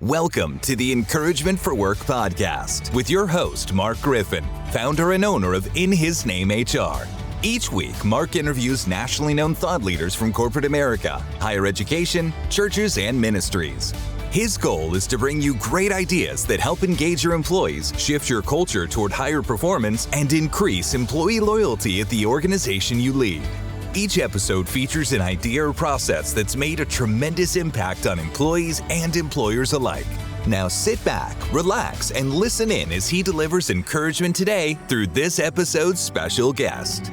Welcome to the Encouragement for Work podcast with your host, Mark Griffin, founder and owner of In His Name HR. Each week, Mark interviews nationally known thought leaders from corporate America, higher education, churches, and ministries. His goal is to bring you great ideas that help engage your employees, shift your culture toward higher performance, and increase employee loyalty at the organization you lead. Each episode features an idea or process that's made a tremendous impact on employees and employers alike. Now sit back, relax, and listen in as he delivers encouragement today through this episode's special guest.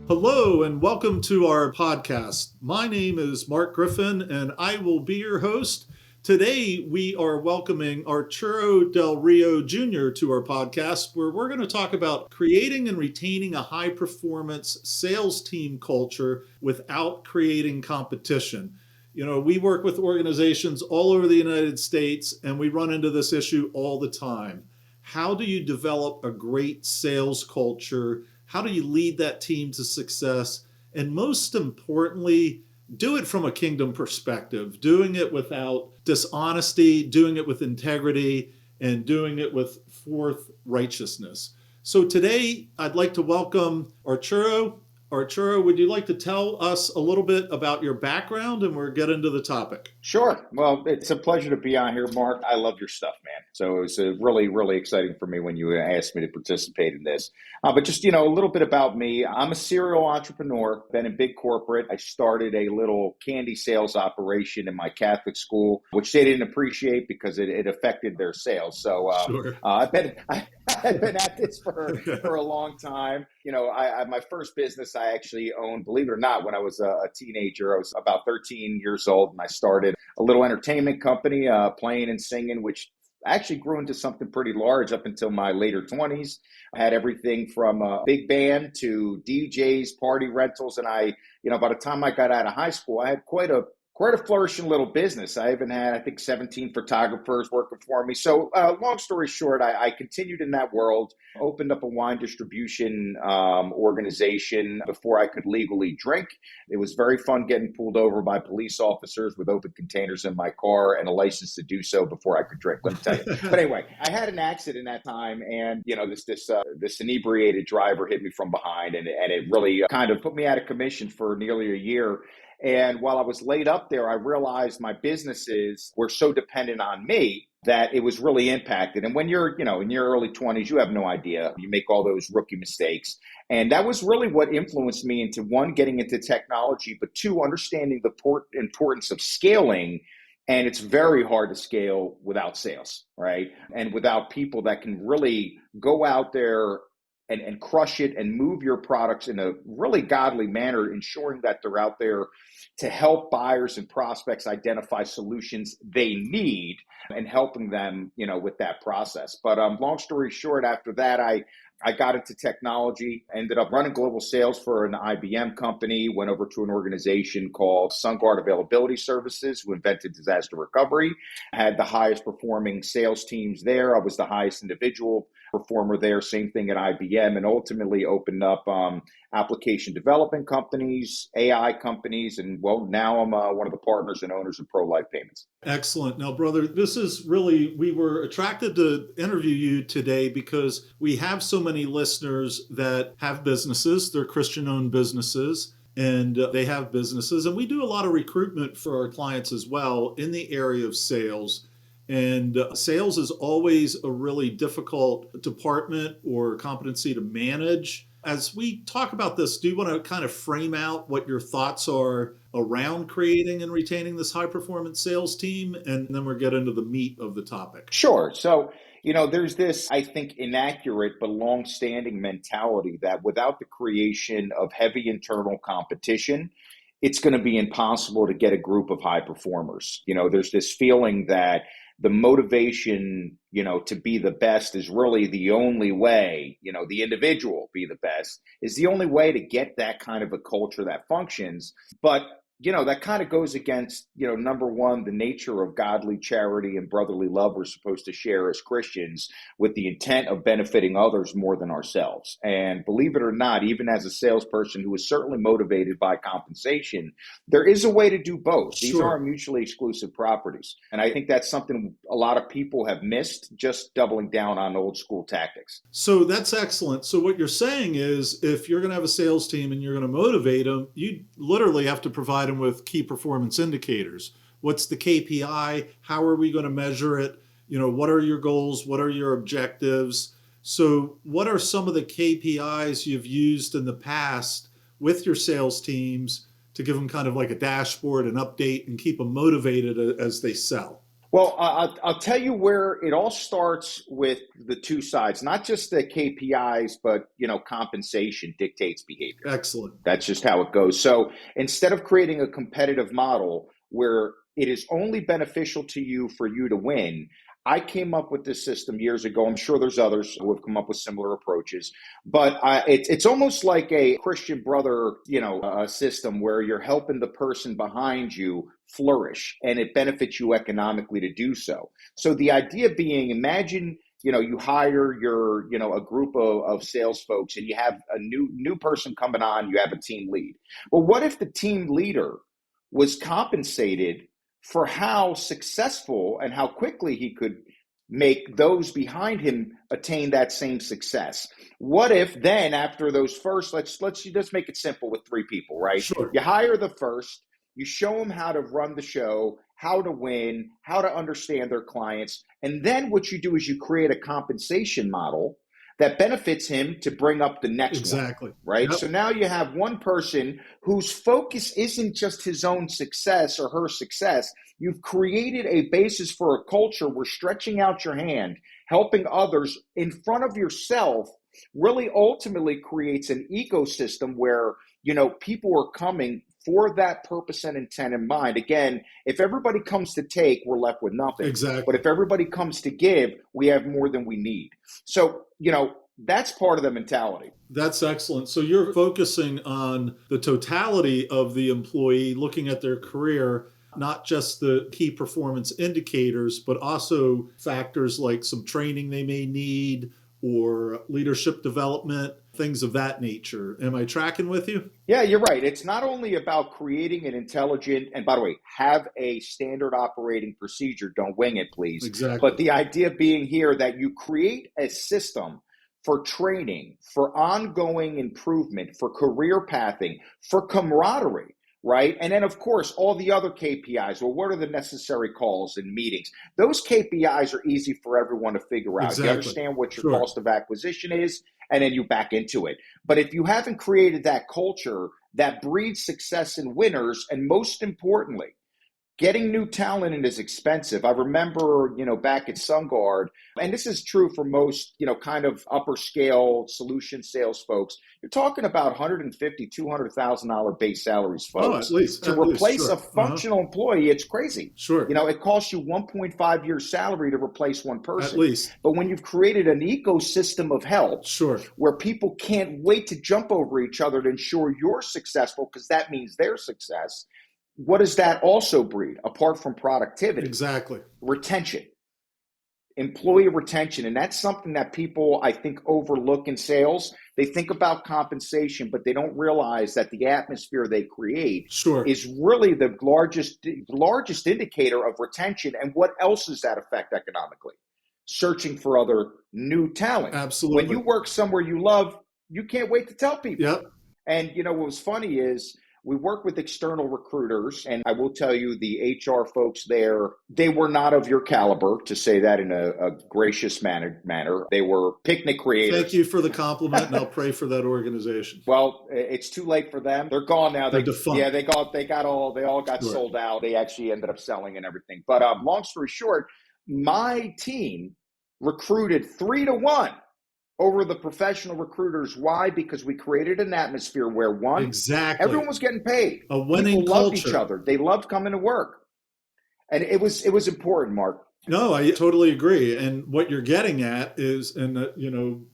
Hello and welcome to our podcast. My name is Mark Griffin and I will be your host. Today we are welcoming Arturo Del Rio Jr. to our podcast, where we're going to talk about creating and retaining a high-performance sales team culture without creating competition. You know, we work with organizations all over the United States and we run into this issue all the time. How do you develop a great sales culture? How do you lead that team to success? And most importantly, do it from a kingdom perspective, doing it without dishonesty, doing it with integrity, and doing it with forthrighteousness. So today, I'd like to welcome Arturo. Arturo, would you like to tell us a little bit about your background and we'll get into the topic? Sure. Well, it's a pleasure to be on here, Mark. I love your stuff, man. So it was really, really exciting for me when you asked me to participate in this. But just, a little bit about me. I'm a serial entrepreneur, been in big corporate. I started a little candy sales operation in my Catholic school, which they didn't appreciate because it affected their sales. So Sure. I've been at this for a long time. My first business I actually owned, believe it or not, when I was a teenager. I was about 13 years old and I started a little entertainment company, playing and singing, which actually grew into something pretty large up until my later 20s. I had everything from a big band to DJs, party rentals. And by the time I got out of high school, I had quite a flourishing little business. I even had, I think, 17 photographers working for me. So long story short, I continued in that world, opened up a wine distribution organization before I could legally drink. It was very fun getting pulled over by police officers with open containers in my car and a license to do so before I could drink, let me tell you. But anyway, I had an accident that time and, this inebriated driver hit me from behind and it really kind of put me out of commission for nearly a year. And while I was laid up there, I realized my businesses were so dependent on me that it was really impacted. And when you're, in your early 20s, you have no idea. You make all those rookie mistakes. And that was really what influenced me into, one, getting into technology, but two, understanding the importance of scaling. And it's very hard to scale without sales, right? And without people that can really go out there and crush it and move your products in a really godly manner, ensuring that they're out there to help buyers and prospects identify solutions they need and helping them, with that process. But long story short, after that, I got into technology, ended up running global sales for an IBM company, went over to an organization called Sungard Availability Services, who invented disaster recovery. I had the highest performing sales teams there. I was the highest individual performer there, same thing at IBM, and ultimately opened up application development companies, AI companies, and now I'm one of the partners and owners of Pro Life Payments. Excellent. Now, brother, this is really, we were attracted to interview you today because we have so many listeners that have businesses, they're Christian-owned businesses, and they have businesses. And we do a lot of recruitment for our clients as well in the area of sales. And sales is always a really difficult department or competency to manage. As we talk about this, do you want to kind of frame out what your thoughts are around creating and retaining this high-performance sales team? And then we'll get into the meat of the topic. Sure. So, there's this, I think, inaccurate but long-standing mentality that without the creation of heavy internal competition, it's going to be impossible to get a group of high performers. There's this feeling that the motivation, to be the best is really the only way, the individual be the best is the only way to get that kind of a culture that functions. But that kind of goes against, number one, the nature of godly charity and brotherly love we're supposed to share as Christians with the intent of benefiting others more than ourselves. And believe it or not, even as a salesperson who is certainly motivated by compensation, there is a way to do both. These Sure. aren't mutually exclusive properties. And I think that's something a lot of people have missed, just doubling down on old school tactics. So that's excellent. So what you're saying is if you're going to have a sales team and you're going to motivate them, you literally have to provide them with key performance indicators. What's the KPI? How are we going to measure it? What are your goals? What are your objectives? So what are some of the KPIs you've used in the past with your sales teams to give them kind of like a dashboard, an update, and keep them motivated as they sell? Well, I'll tell you where it all starts with the two sides, not just the KPIs, but, compensation dictates behavior. Excellent. That's just how it goes. So instead of creating a competitive model where it is only beneficial to you for you to win, I came up with this system years ago. I'm sure there's others who have come up with similar approaches, but it's almost like a Christian brother, system where you're helping the person behind you flourish, and it benefits you economically to do so. So the idea being, imagine, you hire a group of sales folks, and you have a new person coming on. You have a team lead. Well, what if the team leader was compensated for how successful and how quickly he could make those behind him attain that same success? What if then after those first, let's make it simple with 3 people, right? Sure. You hire the first, you show them how to run the show, how to win, how to understand their clients. And then what you do is you create a compensation model that benefits him to bring up the next Exactly. one, right? Yep. So now you have one person whose focus isn't just his own success or her success. You've created a basis for a culture where stretching out your hand, helping others in front of yourself really ultimately creates an ecosystem where, people are coming for that purpose and intent in mind. Again, if everybody comes to take, we're left with nothing. Exactly. But if everybody comes to give, we have more than we need. So, that's part of the mentality. That's excellent. So you're focusing on the totality of the employee, looking at their career, not just the key performance indicators, but also factors like some training they may need or leadership development, things of that nature. Am I tracking with you? Yeah, you're right. It's not only about creating an intelligent, and by the way, have a standard operating procedure. Don't wing it, please. Exactly. But the idea being here that you create a system for training, for ongoing improvement, for career pathing, for camaraderie, right? And then, of course, all the other KPIs. Well, what are the necessary calls and meetings? Those KPIs are easy for everyone to figure out. Exactly. You understand what your Sure. cost of acquisition is, and then you back into it. But if you haven't created that culture that breeds success in winners, and most importantly, getting new talent in is expensive. I remember, back at Sungard, and this is true for most, kind of upper scale solution sales folks. You're talking about $150,000, $200,000 base salaries, folks. Oh, at least. To replace a functional employee, it's crazy. Sure. It costs you 1.5 years salary to replace one person. At least. But when you've created an ecosystem of help, Sure, where people can't wait to jump over each other to ensure you're successful, because that means their success. What does that also breed, apart from productivity? Exactly. Retention, employee retention. And that's something that people, I think, overlook in sales. They think about compensation, but they don't realize that the atmosphere they create Sure. is really the largest indicator of retention. And what else does that affect economically? Searching for other new talent. Absolutely. When you work somewhere you love, you can't wait to tell people. Yep. And, what was funny is, we work with external recruiters, and I will tell you the HR folks there, they were not of your caliber, to say that in a gracious manner. They were picnic creators. Thank you for the compliment, and I'll pray for that organization. Well, it's too late for them. They're gone now. They're defunct. Yeah, they all got Sure. sold out. They actually ended up selling and everything. But long story short, my team recruited 3-1 over the professional recruiters. Why? Because we created an atmosphere where Exactly. everyone was getting paid. A winning People loved culture. each other. They loved coming to work. And it was important, Mark. No, I totally agree. And what you're getting at is, and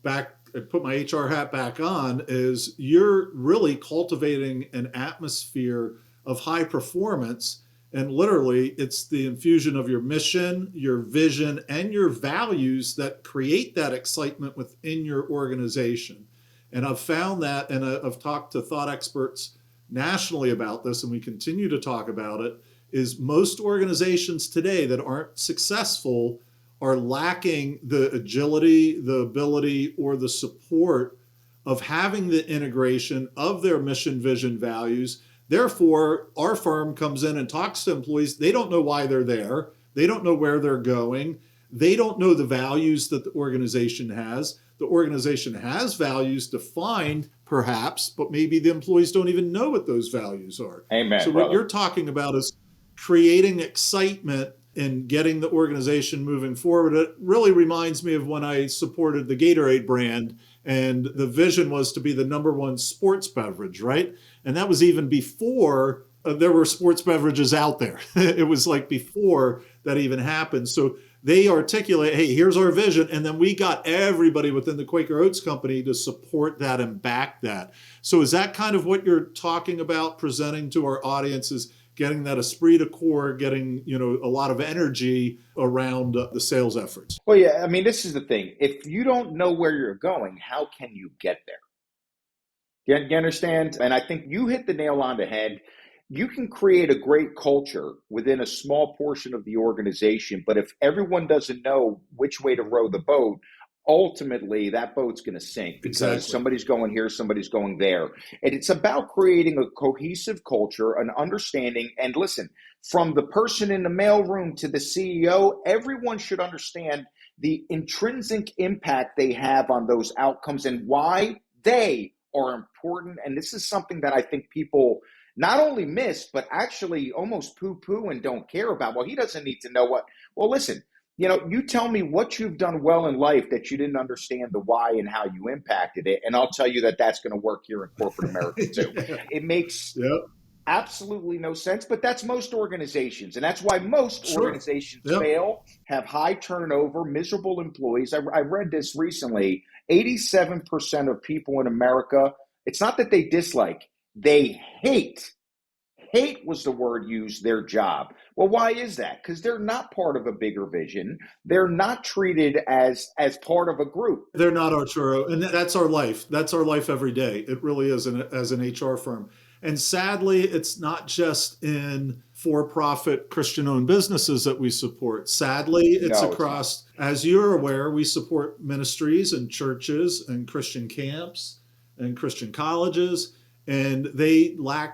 back, I put my HR hat back on, is you're really cultivating an atmosphere of high performance. And literally, it's the infusion of your mission, your vision, and your values that create that excitement within your organization. And I've found that, and I've talked to thought experts nationally about this, and we continue to talk about it, is most organizations today that aren't successful are lacking the agility, the ability, or the support of having the integration of their mission, vision, values. Therefore, our firm comes in and talks to employees. They don't know why they're there. They don't know where they're going. They don't know the values that the organization has. The organization has values defined, perhaps, but maybe the employees don't even know what those values are. Amen. So what you're talking about is creating excitement and getting the organization moving forward. It really reminds me of when I supported the Gatorade brand, and the vision was to be the number one sports beverage, right? And that was even before there were sports beverages out there. It was like before that even happened. So they articulate, hey, here's our vision. And then we got everybody within the Quaker Oats company to support that and back that. So is that kind of what you're talking about, presenting to our audiences, getting that esprit de corps, getting, a lot of energy around the sales efforts? Well, yeah, I mean, this is the thing. If you don't know where you're going, how can you get there? You understand? And I think you hit the nail on the head. You can create a great culture within a small portion of the organization, but if everyone doesn't know which way to row the boat, ultimately that boat's going to sink because somebody's going here, somebody's going there. And it's about creating a cohesive culture, an understanding. And listen, from the person in the mailroom to the CEO, everyone should understand the intrinsic impact they have on those outcomes and why they are important. And this is something that I think people not only miss, but actually almost poo-poo and don't care about. Well, he doesn't need to know what. Well, listen, you tell me what you've done well in life that you didn't understand the why and how you impacted it. And I'll tell you that that's going to work here in corporate America too. It makes absolutely no sense, but that's most organizations. And that's why most organizations fail, have high turnover, miserable employees. I read this recently. 87% of people in America, it's not that they dislike, they hate. Hate was the word used, their job. Well, why is that? Because they're not part of a bigger vision. They're not treated as part of a group. They're not, Arturo. And that's our life. That's our life every day. It really is as an HR firm. And sadly, it's not just in for-profit Christian-owned businesses that we support. Sadly, it's across, as you're aware, we support ministries and churches and Christian camps and Christian colleges. And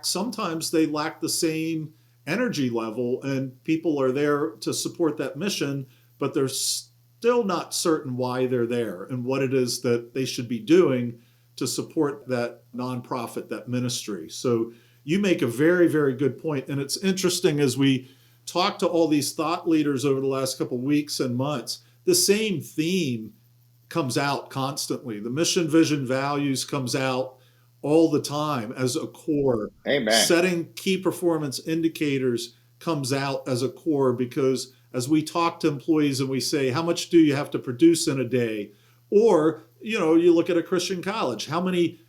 sometimes they lack the same energy level, and people are there to support that mission, but they're still not certain why they're there and what it is that they should be doing to support that nonprofit, that ministry. So you make a very, very good point. And it's interesting, as we talk to all these thought leaders over the last couple of weeks and months, the same theme comes out constantly. The mission, vision, values comes out all the time as a core. Amen. Setting key performance indicators comes out as a core, because as we talk to employees and we say, how much do you have to produce in a day? Or, you look at a Christian college, how many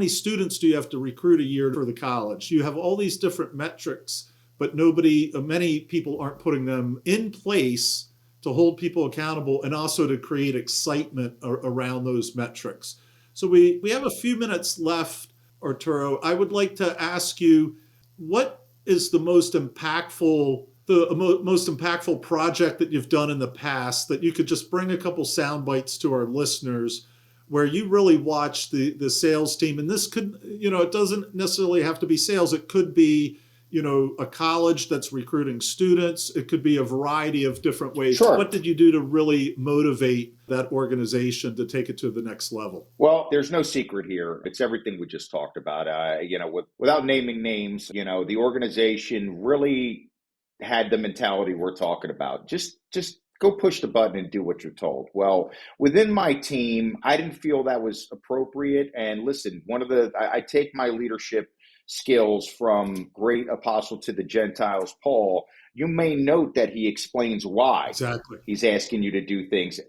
students do you have to recruit a year for the college? You have all these different metrics, but many people aren't putting them in place to hold people accountable and also to create excitement around those metrics. So we have a few minutes left, Arturo. I would like to ask you, what is the most impactful project that you've done in the past that you could just bring a couple sound bites to our listeners, where you really watch the sales team? And this could, it doesn't necessarily have to be sales. It could be, a college that's recruiting students. It could be a variety of different ways. Sure. What did you do to really motivate that organization to take it to the next level? Well, there's no secret here. It's everything we just talked about. Without naming names, the organization really had the mentality we're talking about. Just go push the button and do what you're told. Well, within my team, I didn't feel that was appropriate. And listen, I take my leadership skills from great apostle to the Gentiles, Paul, you may note that he explains why Exactly. he's asking you to do things,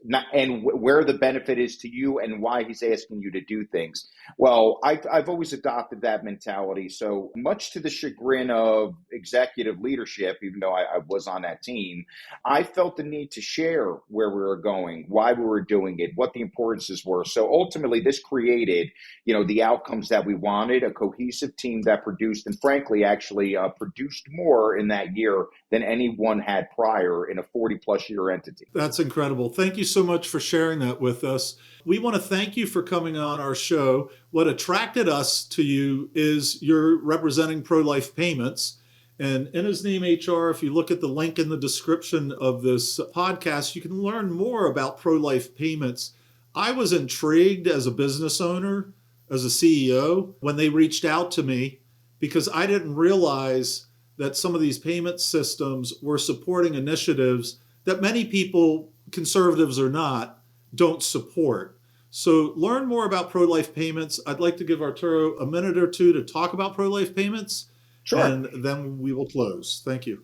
where the benefit is to you and why he's asking you to do things. Well, I've always adopted that mentality. So much to the chagrin of executive leadership, even though I was on that team, I felt the need to share where we were going, why we were doing it, what the importances were. So ultimately, this created, the outcomes that we wanted, a cohesive team that produced, and frankly, actually produced more in that year than anyone had prior in a 40-plus year entity. That's incredible. Thank you so much for sharing that with us. We want to thank you for coming on our show. What attracted us to you is you're representing Pro-Life Payments. And in his name HR, if you look at the link in the description of this podcast, you can learn more about Pro-Life Payments. I was intrigued as a business owner, as a CEO, when they reached out to me, because I didn't realize that some of these payment systems were supporting initiatives that many people, conservatives or not, don't support. So learn more about Pro-Life Payments. I'd like to give Arturo a minute or two to talk about Pro-Life Payments. Sure. And then we will close. Thank you.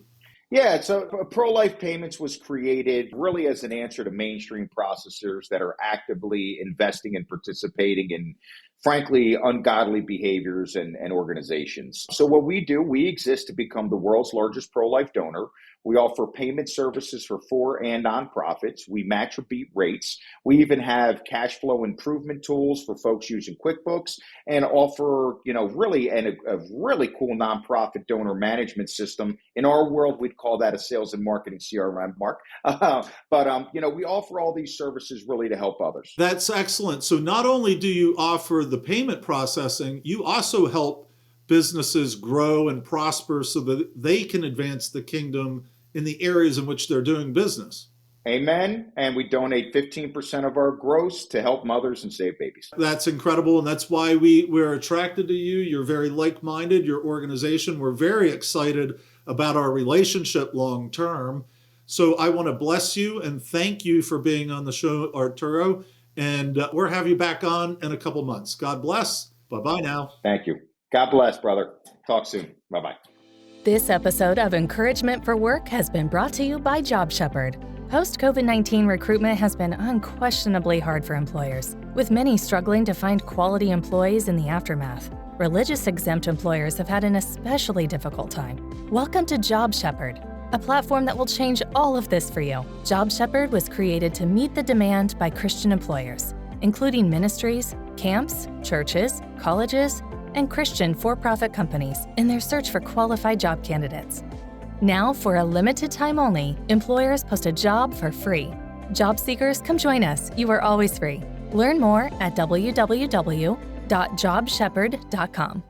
Yeah, so Pro-Life Payments was created really as an answer to mainstream processors that are actively investing and participating in, frankly, ungodly behaviors and organizations. So what we do, we exist to become the world's largest pro-life donor. We offer payment services for and nonprofits. We match or beat rates. We even have cash flow improvement tools for folks using QuickBooks, and offer, really a really cool nonprofit donor management system. In our world, we'd call that a sales and marketing CRM, Mark. But we offer all these services really to help others. That's excellent. So not only do you offer the payment processing, you also help businesses grow and prosper so that they can advance the kingdom in the areas in which they're doing business. Amen. And we donate 15% of our gross to help mothers and save babies. That's incredible. And that's why we're attracted to you. You're very like-minded, your organization. We're very excited about our relationship long term. So I want to bless you and thank you for being on the show, Arturo. And we'll have you back on in a couple months. God bless. Bye-bye now. Thank you. God bless, brother. Talk soon. Bye-bye. This episode of Encouragement for Work has been brought to you by Job Shepherd. Post-COVID-19 recruitment has been unquestionably hard for employers, with many struggling to find quality employees in the aftermath. Religious exempt employers have had an especially difficult time. Welcome to Job Shepherd, a platform that will change all of this for you. Job Shepherd was created to meet the demand by Christian employers, including ministries, camps, churches, colleges, and Christian for-profit companies in their search for qualified job candidates. Now, for a limited time only, employers post a job for free. Job seekers, come join us. You are always free. Learn more at www.jobshepherd.com.